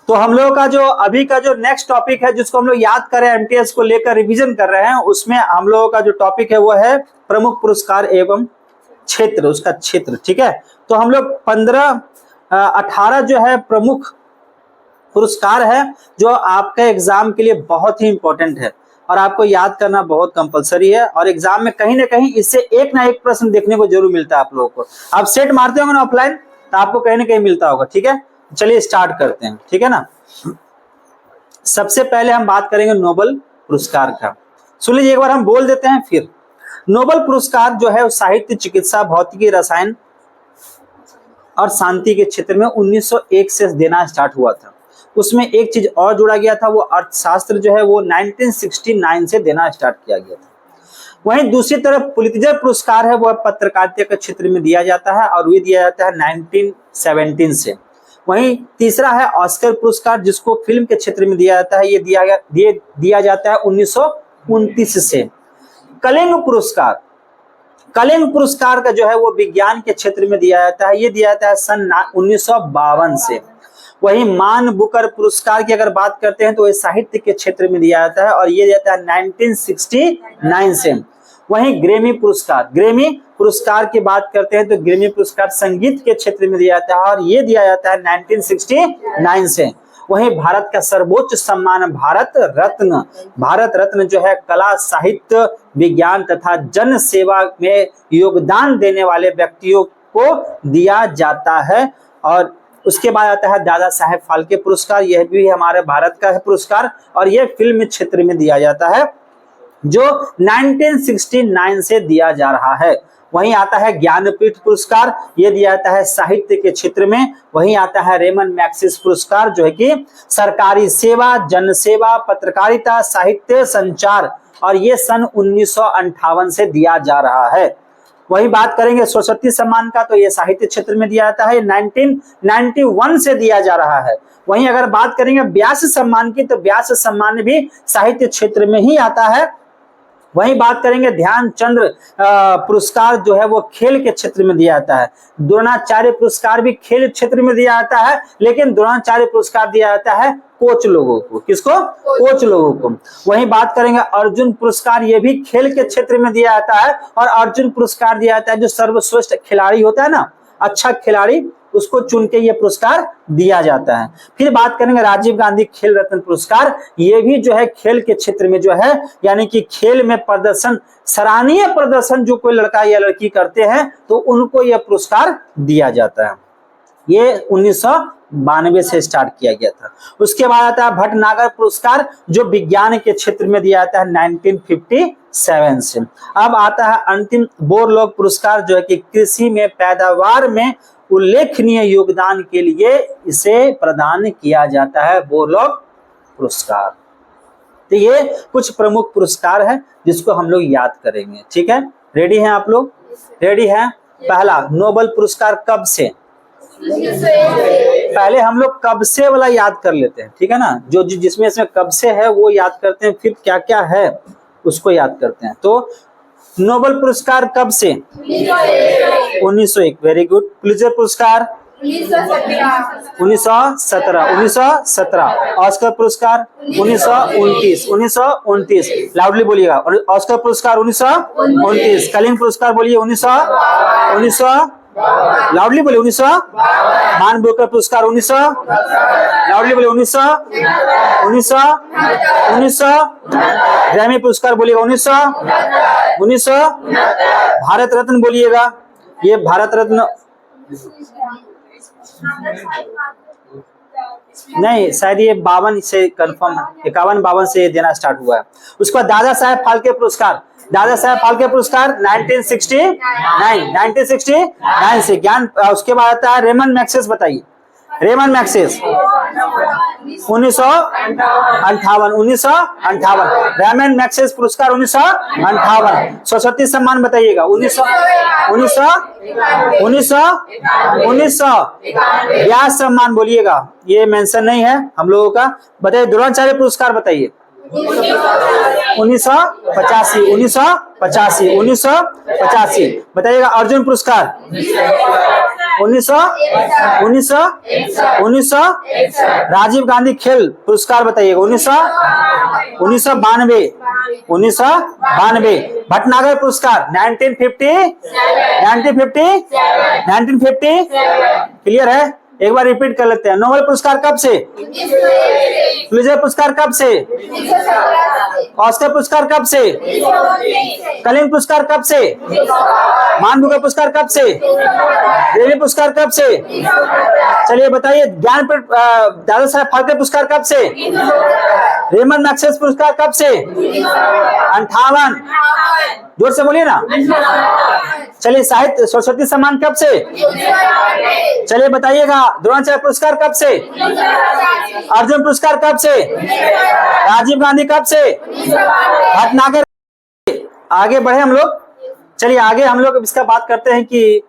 तो हम लोगों का जो अभी का जो नेक्स्ट टॉपिक है जिसको हम लोग याद कर रहे हैं, एमटीएस को लेकर रिवीजन कर रहे हैं, उसमें हम लोगों का जो टॉपिक है वो है प्रमुख पुरस्कार एवं क्षेत्र, उसका क्षेत्र। ठीक है, तो हम लोग 18 जो है प्रमुख पुरस्कार है जो आपके एग्जाम के लिए बहुत ही इंपॉर्टेंट है और आपको याद करना बहुत कंपलसरी है, और एग्जाम में कहीं ना कहीं इससे एक ना एक प्रश्न देखने को जरूर मिलता है आप लोगों को। आप सेट मारते होंगे ना ऑफलाइन, तो आपको कहीं ना कहीं मिलता होगा। ठीक है, चलिए स्टार्ट करते हैं। ठीक है ना, सबसे पहले हम बात करेंगे नोबेल पुरस्कार का। सुन लीजिए एक बार हम बोल देते हैं फिर। नोबेल पुरस्कार जो है साहित्य, चिकित्सा, भौतिकी, रसायन और शांति के क्षेत्र में 1901 से देना स्टार्ट हुआ था। उसमें एक चीज और जोड़ा गया था, वो अर्थशास्त्र जो है वो 1969 से देना स्टार्ट किया गया था। वहीं दूसरी तरफ पुलित्जर पुरस्कार है वह पत्रकारिता के क्षेत्र में दिया जाता है और ये दिया जाता है 1917 से। वहीं तीसरा है ऑस्कर पुरस्कार जिसको फिल्म के क्षेत्र में दिया जाता है, ये दिया जाता है 1929 से। कलिंग पुरस्कार, कलिंग पुरस्कार का जो है वो विज्ञान के क्षेत्र में दिया जाता है, ये दिया जाता है सन 1952 से। वहीं मान बुकर पुरस्कार की अगर बात करते हैं तो ये साहित्य के क्षेत्र में दिया जाता है और ये दिया जाता है 1969 से। वहीं ग्रेमी पुरस्कार, ग्रेमी पुरस्कार की बात करते हैं तो ग्रेमी पुरस्कार संगीत के क्षेत्र में दिया जाता है और ये दिया जाता है 1969 से। वहीं भारत का सर्वोच्च सम्मान भारत रत्न, भारत रत्न जो है कला, साहित्य, विज्ञान तथा जन सेवा में योगदान देने वाले व्यक्तियों को दिया जाता है। और उसके बाद आता है दादा साहेब फाल्के पुरस्कार, यह भी हमारे भारत का है पुरस्कार और यह फिल्म क्षेत्र में दिया जाता है जो 1969 से दिया जा रहा है। वहीं आता है ज्ञानपीठ पुरस्कार, यह दिया जाता है साहित्य के क्षेत्र में। वहीं आता है रेमन मैग्सेसे पुरस्कार जो है कि सरकारी सेवा, जनसेवा, पत्रकारिता, साहित्य, संचार और ये सन 1958 से दिया जा रहा है। वही बात करेंगे सरस्वती सम्मान का, तो ये साहित्य क्षेत्र में दिया जाता है, 1991 से दिया जा रहा है। वहीं अगर बात करेंगे व्यास सम्मान की, तो व्यास सम्मान भी साहित्य क्षेत्र में ही आता है। वहीं बात करेंगे ध्यानचंद पुरस्कार जो है वो खेल के क्षेत्र में दिया जाता है। द्रोणाचार्य पुरस्कार भी खेल क्षेत्र में दिया जाता है, लेकिन द्रोणाचार्य पुरस्कार दिया जाता है कोच लोगों को। किसको? कोच लोगों को। वहीं बात करेंगे अर्जुन पुरस्कार, ये भी खेल के क्षेत्र में दिया जाता है और अर्जुन पुरस्कार दिया जाता है जो सर्वश्रेष्ठ खिलाड़ी होता है ना, अच्छा खिलाड़ी, उसको चुन के ये पुरस्कार दिया जाता है। फिर बात करेंगे राजीव गांधी खेल रत्न पुरस्कार, ये भी जो है खेल के क्षेत्र में जो है, यानी कि खेल में प्रदर्शन, सराहनीय प्रदर्शन जो कोई लड़का या लड़की करते हैं तो उनको यह पुरस्कार दिया जाता है। ये 1992 से स्टार्ट किया गया था। उसके बाद आता है भटनागर पुरस्कार जो विज्ञान के क्षेत्र में दिया जाता है 1957 से। अब आता है अंतिम बोरलॉग पुरस्कार जो है कि कृषि में पैदावार में उल्लेखनीय योगदान के लिए इसे प्रदान किया जाता है, बोरलॉग पुरस्कार। तो ये कुछ प्रमुख पुरस्कार है जिसको हम लोग याद करेंगे। ठीक है, रेडी हैं आप लोग? रेडी हैं? पहला, नोबेल पुरस्कार कब से? पहले हम लोग कब से वाला याद कर लेते हैं, ठीक है ना, जो जिसमें इसमें कब से है वो याद करते हैं, फिर क्या क्या है उसको याद करते हैं। तो नोबेल पुरस्कार कब से? 1901। Very good. पुलित्जर पुरस्कार 1917। ऑस्कर पुरस्कार 1929। लाउडली बोलिएगा। ऑस्कर पुरस्कार 1929। कलिंग पुरस्कार बोलिए 1900। लाउडली बोलिए 1900। मान बुकर पुरस्कार 1900। लाउडली बोलिए 1900। ग्रैमी पुरस्कार बोलिएगा 1900। भारत रत्न बोलिएगा, ये भारत रत्न नहीं, शायद ये 52 से कंफर्म है, 51-52 से देना स्टार्ट हुआ है। उसके बाद दादा साहेब फाल्के पुरस्कार, दादा साहेब फाल्के पुरस्कार 1969 से ज्ञान। उसके बाद आता है रेमन मैग्सेसे, बताइए रेमन मैग्सेसे 1958। रेमन मैग्सेसे पुरस्कार 1958। सरस्वती सम्मान बताइएगा 1900। व्यास सम्मान बोलिएगा, ये मेंशन नहीं है हम लोगों का। बताइए द्रोणाचार्य पुरस्कार बताइए 1985। बताइएगा अर्जुन पुरस्कार 1900 राजीव गांधी खेल पुरस्कार बताइएगा। 1992 भटनागर पुरस्कार 1950 क्लियर है। एक बार रिपीट कर लेते हैं। नोबेल पुरस्कार कब से? पुलित्जर पुरस्कार कब से? ऑस्कर पुरस्कार कब से? कलिंग पुरस्कार कब से? मान बुकर पुरस्कार कब से? ग्रेमी पुरस्कार कब से? चलिए बताइए। ज्ञानपीठ दादा साहेब फाल्के पुरस्कार कब से? रेमन मैग्सेसे पुरस्कार कब से? 58। जोर से बोलिए ना। चलिए साहित्य सरस्वती सम्मान कब से? चलिए बताइएगा। द्रोणाचार्य पुरस्कार कब से? अर्जुन पुरस्कार कब से? राजीव गांधी कब से? भटनागर। आगे बढ़े हम लोग। चलिए आगे हम लोग इसका बात करते हैं कि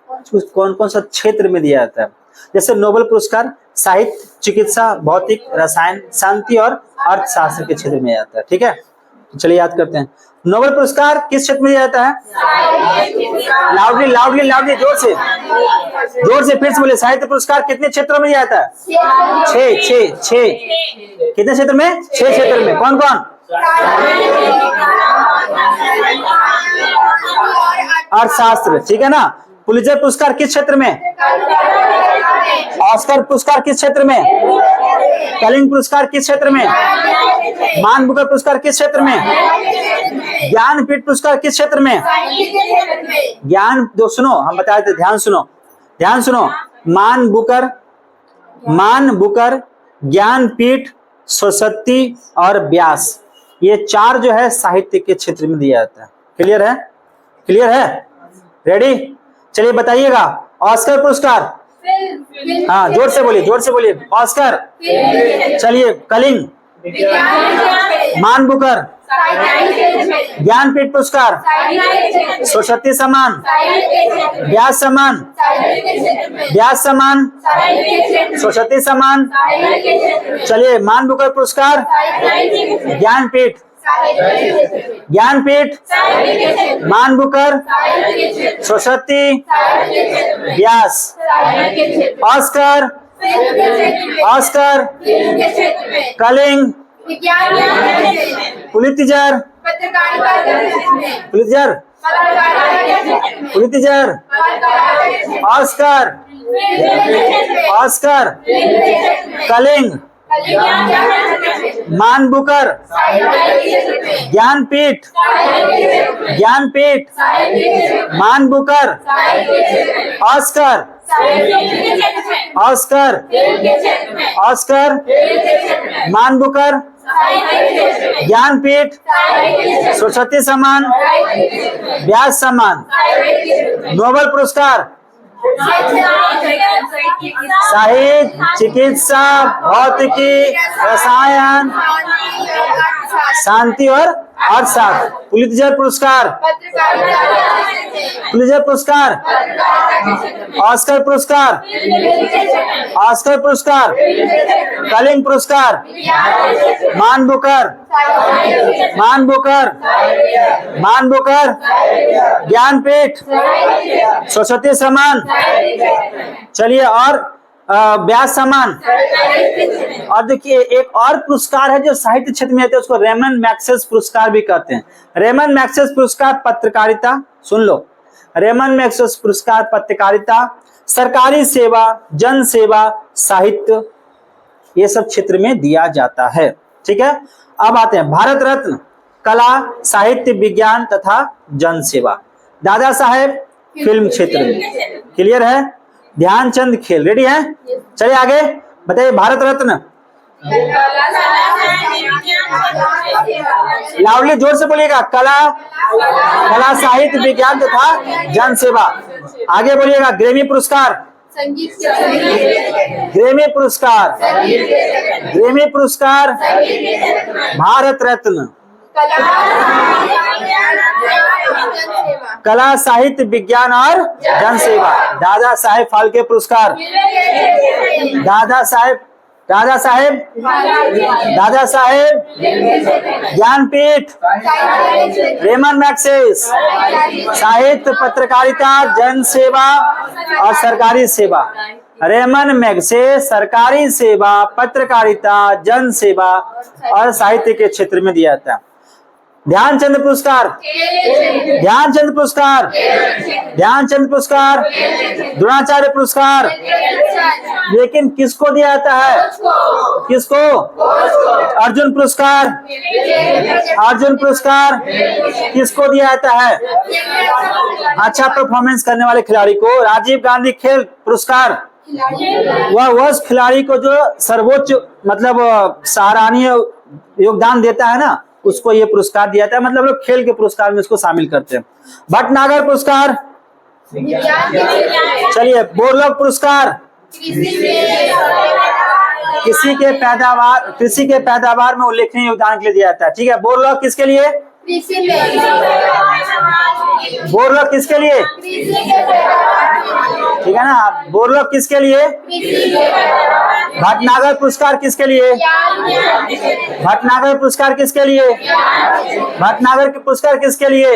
कौन कौन सा क्षेत्र में दिया जाता है। जैसे नोबेल पुरस्कार साहित्य, चिकित्सा, भौतिक, रसायन, शांति और अर्थशास्त्र के क्षेत्र में आता है। ठीक है, तो चलिए याद करते हैं। नोबेल पुरस्कार किस क्षेत्र में दिया जाता है? लाउडली जोर से फिर से बोले। साहित्य पुरस्कार कितने क्षेत्रों में दिया जाता है? 6 कितने क्षेत्र में? 6 क्षेत्र में। कौन कौन? अर्थशास्त्र, ठीक है ना। पुलित्जर पुरस्कार किस क्षेत्र में? ऑस्कर पुरस्कार किस क्षेत्र में? कलिंग पुरस्कार किस क्षेत्र में? मान बुकर पुरस्कार किस क्षेत्र में? ज्ञानपीठ पुरस्कार किस क्षेत्र में? ज्ञान दो सुनो, हम बता देते, ध्यान सुनो। मान बुकर, ज्ञानपीठ, सरस्वती और व्यास, ये 4 जो है साहित्य के क्षेत्र में दिया जाता है। क्लियर है? रेडी? चलिए बताइएगा। ऑस्कर पुरस्कार, हाँ जोर से बोलिए। ऑस्कर। चलिए कलिंग, मान बुकर, ज्ञानपीठ पुरस्कार, सरस्वती सम्मान, व्यास सम्मान, सरस्वती सम्मान। चलिए मान बुकर पुरस्कार, Jnanpith, Man Booker, Saraswati, Vyas, Oscar, Kalinga, Pulitzer, Oscar, Kalinga, Man Booker, Jnanpith, Man Booker, Oscar, Man Booker, Jnanpith, Saraswati सम्मान, व्यास सम्मान। नोबेल पुरस्कार साहित्य, चिकित्सा, भौतिकी, रसायन, शांति और अर्थशास्त्र। पुलित्जर पुरस्कार, ऑस्कर पुरस्कार, कलिंग पुरस्कार, मान बुकर, ज्ञानपीठ, सरस्वती सम्मान। चलिए और व्यास सम्मान। और देखिए एक और पुरस्कार है जो साहित्य क्षेत्र में आते हैं, उसको रेमन मैग्सेसे पुरस्कार भी कहते हैं। रेमन मैग्सेसे पुरस्कार पत्रकारिता, सुन लो। रेमन मैग्सेसे पुरस्कार पत्रकारिता, सरकारी सेवा, जन सेवा, साहित्य, ये सब क्षेत्र में दिया जाता है। ठीक है, अब आते हैं भारत रत्न, कला, साहित्य, विज्ञान तथा जन सेवा। दादा साहेब फिल्म क्षेत्र में। क्लियर है? ध्यानचंद खेल। रेडी है? चलिए आगे बताइए। भारत रत्न, लाउडली जोर से बोलिएगा। कला, साहित्य, विज्ञान तथा जन सेवा। आगे बोलिएगा। ग्रेमी पुरस्कार, भारत रत्न, कला, साहित्य, विज्ञान और जन सेवा। दादा साहेब फाल्के पुरस्कार, दादा साहेब ज्ञानपीठ, रेमन मैग्सेस, साहित्य, पत्रकारिता, जन सेवा और सरकारी सेवा। रेमन मैग्सेस सरकारी सेवा, पत्रकारिता, जन सेवा और साहित्य के क्षेत्र में दिया जाता है। ध्यानचंद पुरस्कार, ध्यानचंद पुरस्कार, ध्यानचंद पुरस्कार, द्रोणाचार्य पुरस्कार, लेकिन किसको दिया जाता है? किसको? अर्जुन पुरस्कार, अर्जुन पुरस्कार किसको दिया जाता है? अच्छा परफॉर्मेंस करने वाले खिलाड़ी को। राजीव गांधी खेल पुरस्कार वह उस खिलाड़ी को जो सर्वोच्च मतलब सराहनीय योगदान देता है ना, उसको ये पुरस्कार दिया जाता है। मतलब लोग खेल के पुरस्कार में इसको शामिल करते हैं। भटनागर पुरस्कार, चलिए बोरलॉग पुरस्कार, कृषि के पैदावार में उल्लेखनीय योगदान के लिए दिया जाता है। ठीक है, बोरलॉग किसके लिए? बोरलॉग किसके लिए? ठीक है ना, बोरलॉग किसके लिए? भटनागर पुरस्कार किसके लिए? भटनागर पुरस्कार किसके लिए? भटनागर के पुरस्कार किसके लिए?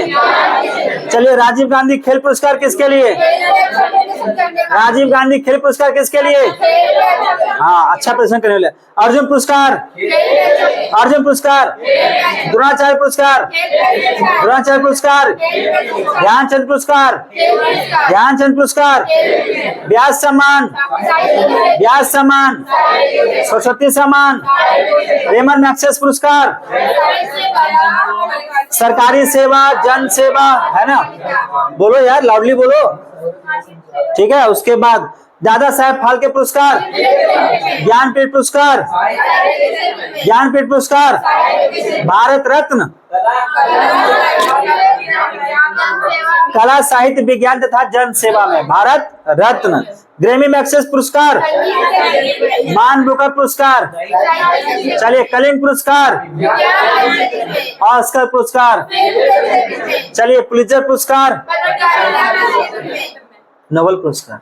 चलिए राजीव गांधी खेल पुरस्कार किसके लिए? राजीव गांधी खेल पुरस्कार किसके लिए? हाँ, अच्छा प्रश्न करने वाले। अर्जुन पुरस्कार, अर्जुन पुरस्कार, द्रोणाचार्य पुरस्कार, द्रोणाचार्य पुरस्कार, ध्यानचंद पुरस्कार, ध्यानचंद पुरस्कार, व्यास सम्मान, व्यास सम्मान, सरस्वती सम्मान, रेमन मैग्सेस पुरस्कार, सरकारी सेवा, जन सेवा, है ना? बोलो यार, लाउडली बोलो। ठीक है, उसके बाद दादा साहेब फाल्के पुरस्कार, ज्ञानपीठ पुरस्कार, ज्ञानपीठ पुरस्कार, भारत रत्न, कला साहित्य विज्ञान तथा जन सेवा में भारत रत्न, ग्रैमी मैग्सेस पुरस्कार, मान बुकर पुरस्कार, चलिए कलिंग पुरस्कार, ऑस्कर पुरस्कार, चलिए पुलित्जर पुरस्कार, नोबेल पुरस्कार,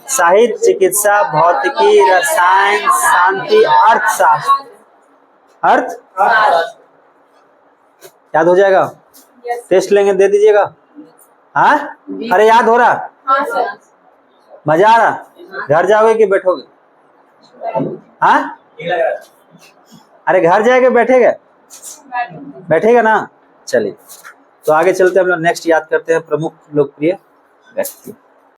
साहित्य, चिकित्सा, भौतिकी, रसायन, शांति, अर्थशास्त्र, अर्थ याद हो जाएगा? टेस्ट लेंगे, दे दीजिएगा। हाँ, अरे याद हो रहा? मजा आ रहा? घर जाओगे कि बैठोगे? हाँ, अरे घर जाएगा बैठेगा? बैठेगा ना? चलिए, तो आगे चलते हैं हम लोग नेक्स्ट याद करते हैं प्रमुख लोकप्रिय व्यक्ति।